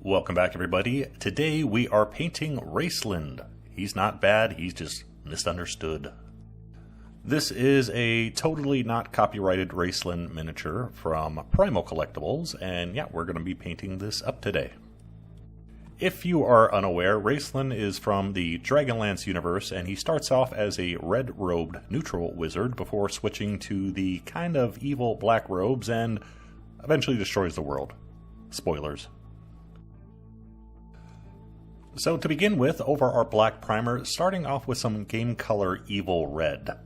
Welcome back, everybody. Today we are painting Raistlin. He's not bad, he's just misunderstood. This is a totally not copyrighted Raistlin miniature from Primal Collectibles, and yeah, we're going to be painting this up today. If you are unaware, Raistlin is from the Dragonlance universe, and he starts off as a red-robed neutral wizard before switching to the kind of evil black robes and eventually destroys the world. Spoilers. So to begin with, over our black primer, starting off with some game color evil red.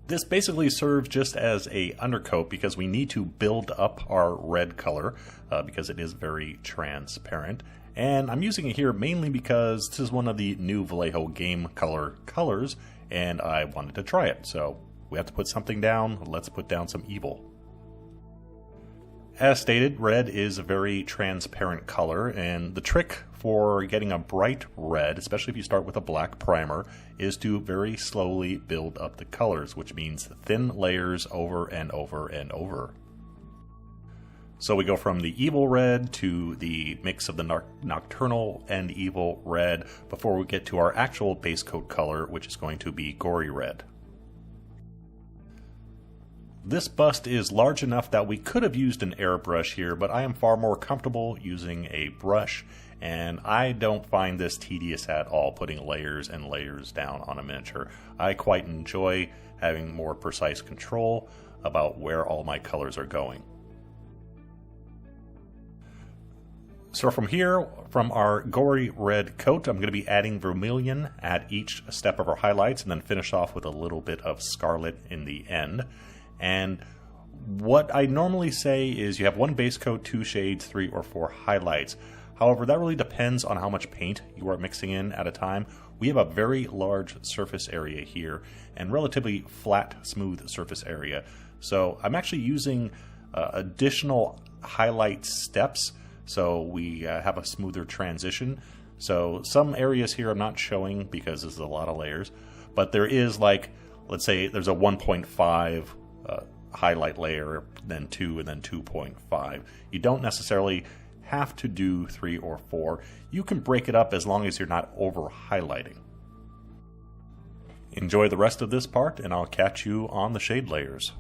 This basically serves just as a undercoat because we need to build up our red color because it is very transparent. And I'm using it here mainly because this is one of the new Vallejo game colors, and I wanted to try it. So we have to put something down. Let's put down some evil. As stated, red is a very transparent color, and the trick for getting a bright red, especially if you start with a black primer, is to very slowly build up the colors, which means thin layers over and over and over. So we go from the evil red to the mix of the nocturnal and evil red before we get to our actual base coat color, which is going to be gory red. This bust is large enough that we could have used an airbrush here, but I am far more comfortable using a brush, and I don't find this tedious at all, putting layers and layers down on a miniature. I quite enjoy having more precise control about where all my colors are going. So from here, from our gory red coat, I'm going to be adding vermilion at each step of our highlights and then finish off with a little bit of scarlet in the end. And what I normally say is you have one base coat, 2 shades, 3 or 4 highlights. However, that really depends on how much paint you are mixing in at a time. We have a very large surface area here and relatively flat, smooth surface area. So I'm actually using additional highlight steps so we have a smoother transition. So some areas here I'm not showing because this is a lot of layers, but there is, like, let's say there's a 1.5 highlight layer, then 2, and then 2.5. You don't necessarily have to do 3 or 4. You can break it up as long as you're not over highlighting. Enjoy the rest of this part, and I'll catch you on the shade layers.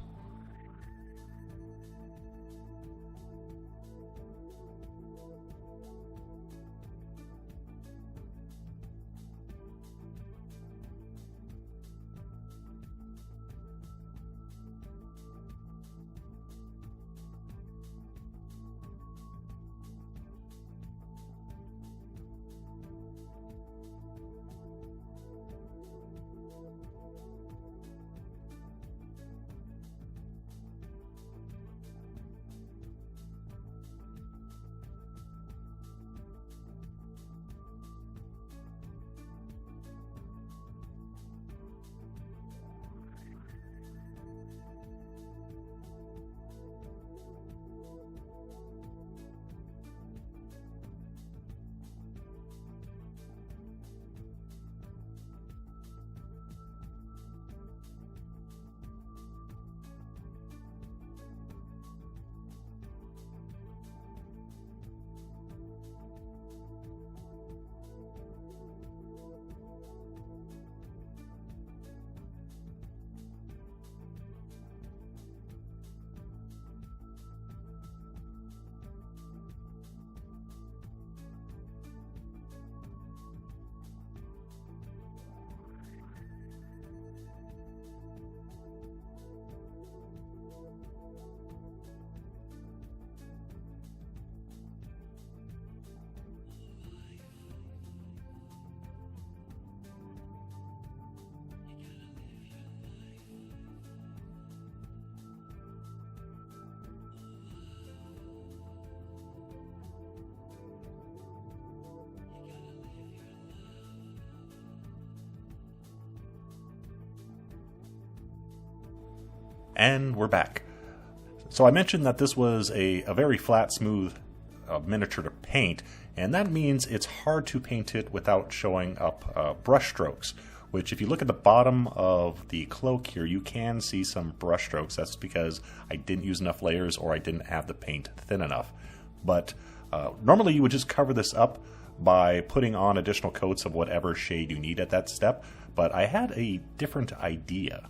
And we're back. So I mentioned that this was a very flat, smooth miniature to paint, and that means it's hard to paint it without showing up brush strokes, which if you look at the bottom of the cloak here, you can see some brush strokes. That's because I didn't use enough layers or I didn't have the paint thin enough. But normally you would just cover this up by putting on additional coats of whatever shade you need at that step, but I had a different idea.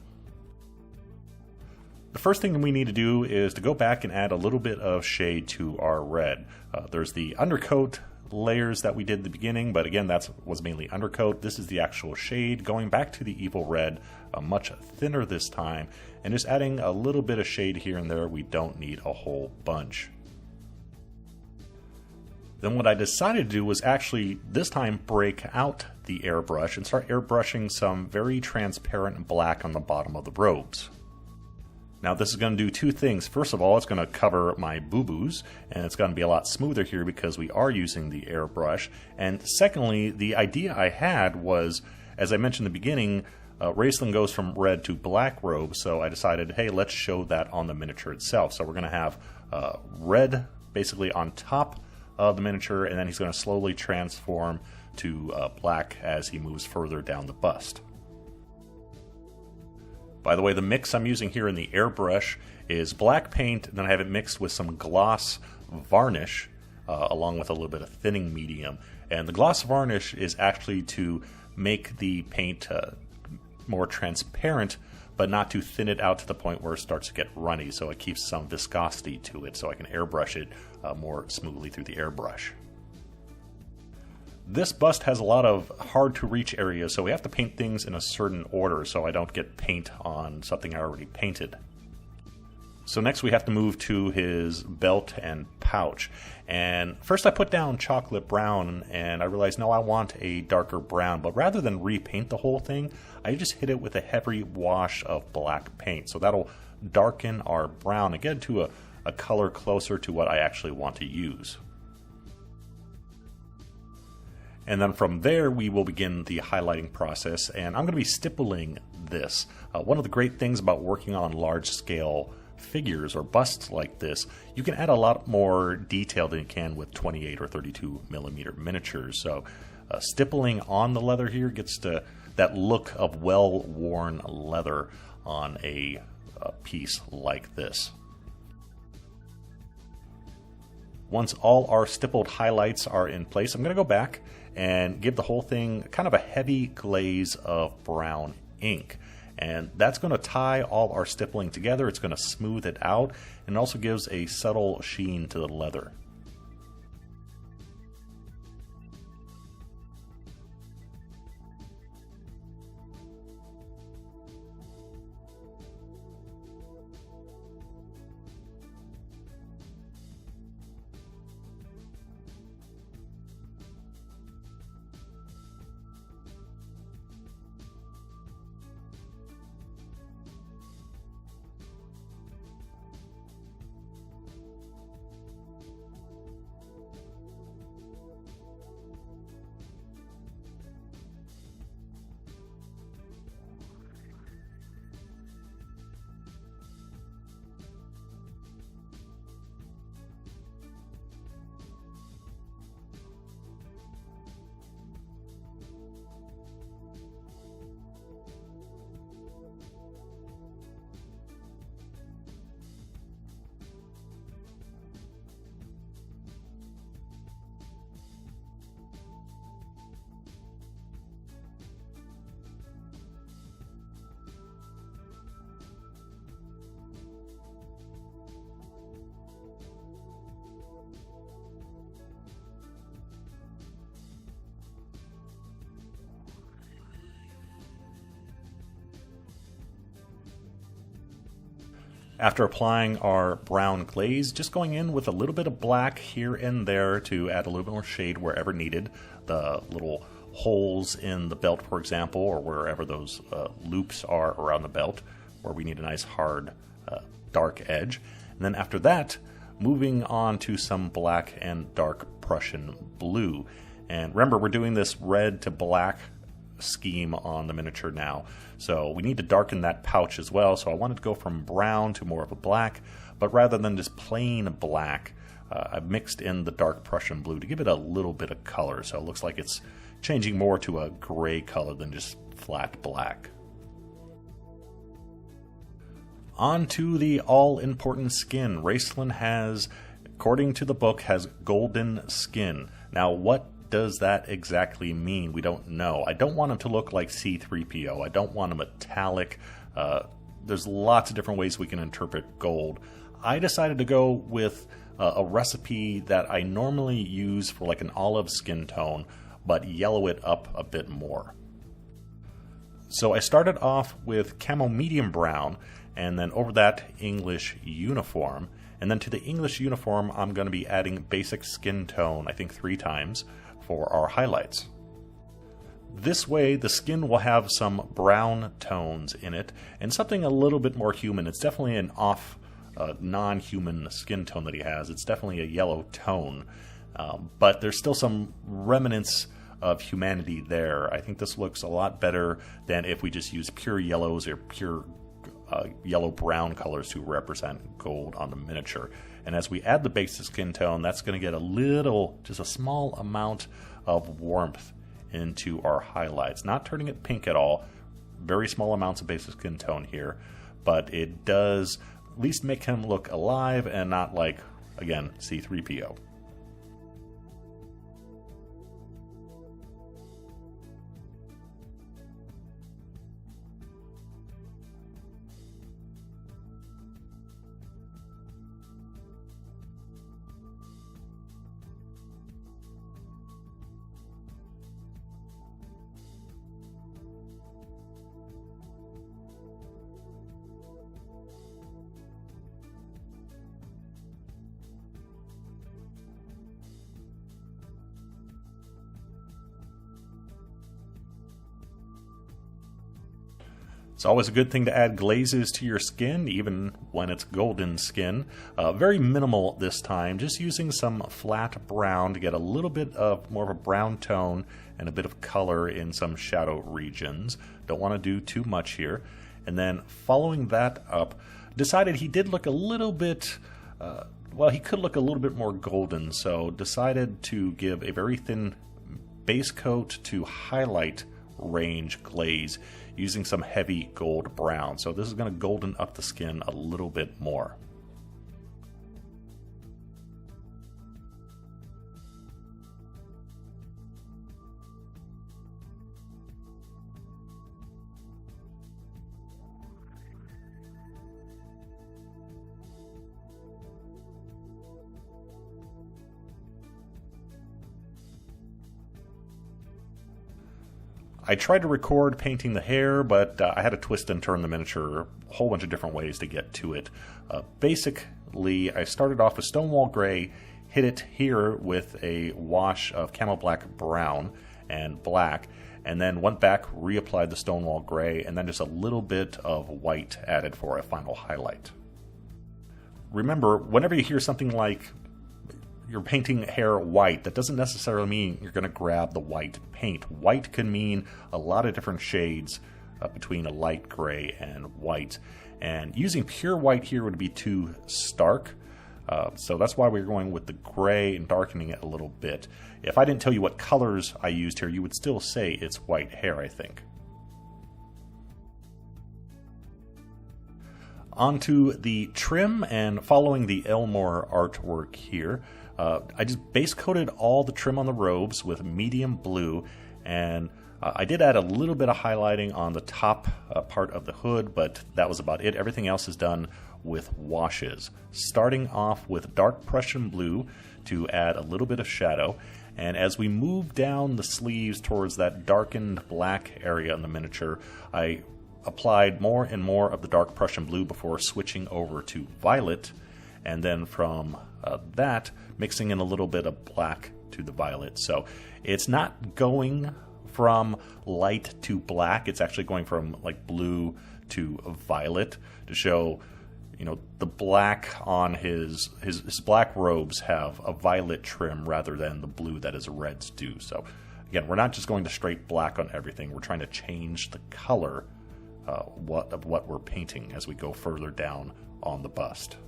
The first thing we need to do is to go back and add a little bit of shade to our red. There's the undercoat layers that we did at the beginning, but again, that was mainly undercoat. This is the actual shade, going back to the evil red, much thinner this time, and just adding a little bit of shade here and there. We don't need a whole bunch. Then what I decided to do was actually this time break out the airbrush and start airbrushing some very transparent black on the bottom of the robes. Now this is going to do two things. First of all, it's going to cover my boo-boos, and it's going to be a lot smoother here because we are using the airbrush. And secondly, the idea I had was, as I mentioned in the beginning, Raistlin goes from red to black robe, so I decided, hey, let's show that on the miniature itself. So we're going to have red basically on top of the miniature, and then he's going to slowly transform to black as he moves further down the bust. By the way, the mix I'm using here in the airbrush is black paint, and then I have it mixed with some gloss varnish along with a little bit of thinning medium. And the gloss varnish is actually to make the paint more transparent, but not to thin it out to the point where it starts to get runny, so it keeps some viscosity to it so I can airbrush it more smoothly through the airbrush. This bust has a lot of hard to reach areas, so we have to paint things in a certain order so I don't get paint on something I already painted. So next we have to move to his belt and pouch. And first I put down chocolate brown, and I realized, no, I want a darker brown. But rather than repaint the whole thing, I just hit it with a heavy wash of black paint. So that'll darken our brown and get to a color closer to what I actually want to use. And then from there, we will begin the highlighting process, and I'm going to be stippling this. One of the great things about working on large-scale figures or busts like this, you can add a lot more detail than you can with 28 or 32 millimeter miniatures. So stippling on the leather here gets to that look of well-worn leather on a piece like this. Once all our stippled highlights are in place, I'm going to go back and give the whole thing kind of a heavy glaze of brown ink. And that's going to tie all our stippling together. It's going to smooth it out, and also gives a subtle sheen to the leather. After applying our brown glaze, just going in with a little bit of black here and there to add a little bit more shade wherever needed. The little holes in the belt, for example, or wherever those loops are around the belt, where we need a nice hard dark edge. And then after that, moving on to some black and dark Prussian blue. And remember, we're doing this red to black scheme on the miniature now, so we need to darken that pouch as well. So I wanted to go from brown to more of a black, but rather than just plain black, I've mixed in the dark Prussian blue to give it a little bit of color, so it looks like it's changing more to a gray color than just flat black. On to the all-important skin. Raistlin has, according to the book, has golden skin. Now, what does that exactly mean? We don't know. I don't want him to look like C-3PO. I don't want him metallic. There's lots of different ways we can interpret gold. I decided to go with a recipe that I normally use for like an olive skin tone, but yellow it up a bit more. So I started off with camo medium brown, and then over that English uniform. And then to the English uniform, I'm going to be adding basic skin tone, I think 3 times, for our highlights. This way, the skin will have some brown tones in it, and something a little bit more human. It's definitely an non-human skin tone that he has. It's definitely a yellow tone, but there's still some remnants of humanity there. I think this looks a lot better than if we just use pure yellows or pure yellow-brown colors to represent gold on the miniature. And as we add the basic skin tone, that's going to get a little, just a small amount of warmth into our highlights. Not turning it pink at all, very small amounts of basic skin tone here, but it does at least make him look alive and not like, again, C-3PO. It's always a good thing to add glazes to your skin, even when it's golden skin. Very minimal this time, just using some flat brown to get a little bit of more of a brown tone and a bit of color in some shadow regions. Don't want to do too much here. And then following that up, decided he did look a little bit, well, he could look a little bit more golden, so decided to give a very thin base coat to highlight range glaze using some heavy gold brown. So this is going to golden up the skin a little bit more. I tried to record painting the hair, but I had to twist and turn the miniature a whole bunch of different ways to get to it. Basically, I started off with Stonewall Gray, hit it here with a wash of Camo Black Brown and Black, and then went back, reapplied the Stonewall Gray, and then just a little bit of white added for a final highlight. Remember, whenever you hear something like you're painting hair white, that doesn't necessarily mean you're going to grab the white paint. White can mean a lot of different shades between a light gray and white. And using pure white here would be too stark. So that's why we're going with the gray and darkening it a little bit. If I didn't tell you what colors I used here, you would still say it's white hair, I think. Onto the trim, and following the Elmore artwork here, I just base coated all the trim on the robes with medium blue, and I did add a little bit of highlighting on the top part of the hood, but that was about it. Everything else is done with washes. Starting off with dark Prussian blue to add a little bit of shadow, and as we move down the sleeves towards that darkened black area in the miniature, I applied more and more of the dark Prussian blue before switching over to violet, and then from that mixing in a little bit of black to the violet. So it's not going from light to black, it's actually going from like blue to violet to show, you know, the black on his black robes have a violet trim rather than the blue that his reds do. So again, we're not just going to straight black on everything, we're trying to change the color of what we're painting as we go further down on the bust.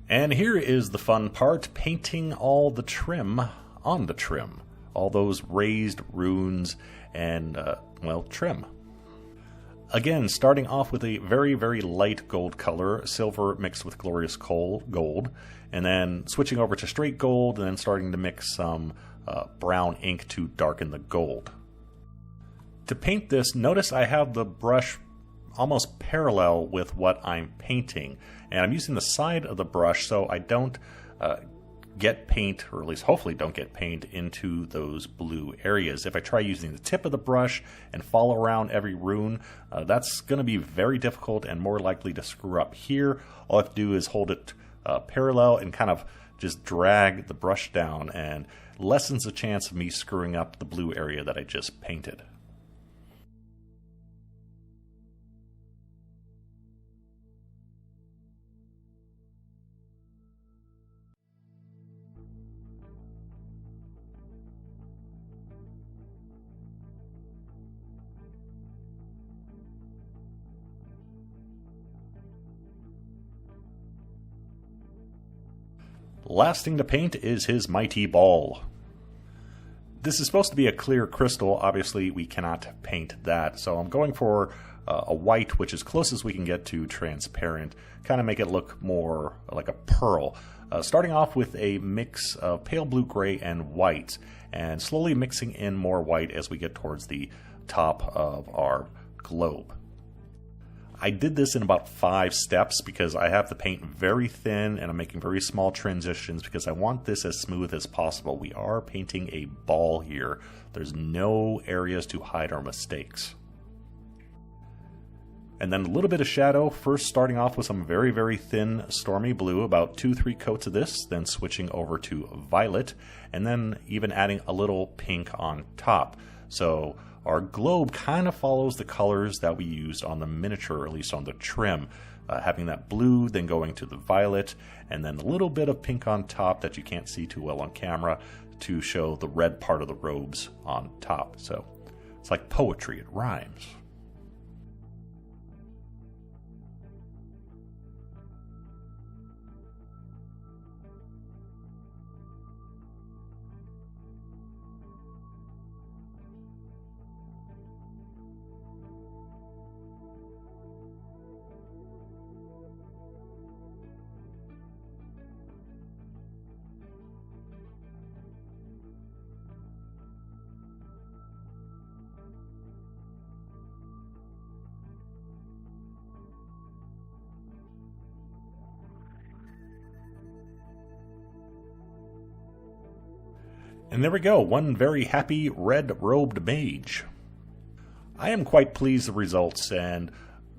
And here is the fun part, painting all the trim on the trim. All those raised runes and, well, trim. Again, starting off with a very, very light gold color, silver mixed with glorious gold, and then switching over to straight gold, and then starting to mix some brown ink to darken the gold. To paint this, notice I have the brush almost parallel with what I'm painting, and I'm using the side of the brush so I don't get paint, or at least hopefully don't get paint into those blue areas. If I try using the tip of the brush and follow around every rune, that's going to be very difficult and more likely to screw up here. All I have to do is hold it parallel and kind of just drag the brush down, and lessens the chance of me screwing up the blue area that I just painted. Last thing to paint is his mighty ball. This is supposed to be a clear crystal. Obviously, we cannot paint that, so I'm going for a white, which is close as we can get to transparent, kind of make it look more like a pearl. Starting off with a mix of pale blue gray and white, and slowly mixing in more white as we get towards the top of our globe. I did this in about 5 steps because I have the paint very thin and I'm making very small transitions because I want this as smooth as possible. We are painting a ball here. There's no areas to hide our mistakes. And then a little bit of shadow, first starting off with some very, very thin stormy blue, about 2-3 coats of this, then switching over to violet, and then even adding a little pink on top. So our globe kind of follows the colors that we used on the miniature, or at least on the trim. Having that blue, then going to the violet, and then a little bit of pink on top that you can't see too well on camera to show the red part of the robes on top. So it's like poetry, it rhymes. And there we go, one very happy red-robed mage. I am quite pleased with the results, and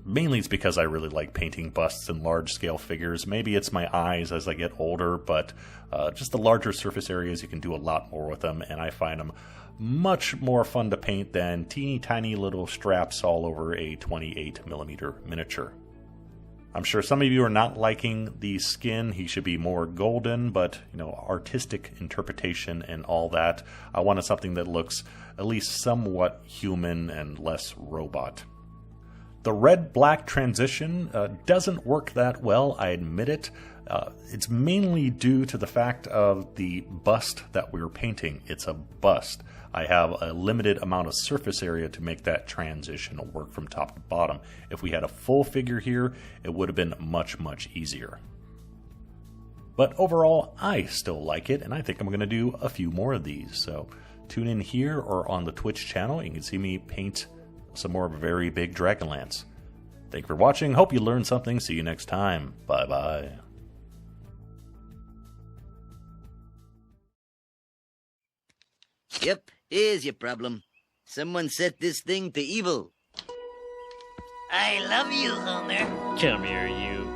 mainly it's because I really like painting busts and large-scale figures. Maybe it's my eyes as I get older, but just the larger surface areas, you can do a lot more with them, and I find them much more fun to paint than teeny tiny little straps all over a 28mm miniature. I'm sure some of you are not liking the skin. He should be more golden, but, you know, artistic interpretation and all that. I wanted something that looks at least somewhat human and less robot. The red-black transition doesn't work that well, I admit it. It's mainly due to the fact of the bust that we're painting. It's a bust. I have a limited amount of surface area to make that transition work from top to bottom. If we had a full figure here, it would have been much, much easier. But overall, I still like it, and I think I'm going to do a few more of these. So tune in here or on the Twitch channel. You can see me paint some more very big Dragonlance. Thank you for watching. Hope you learned something. See you next time. Bye-bye. Yep, here's your problem. Someone set this thing to evil. I love you, Homer. Come here, you.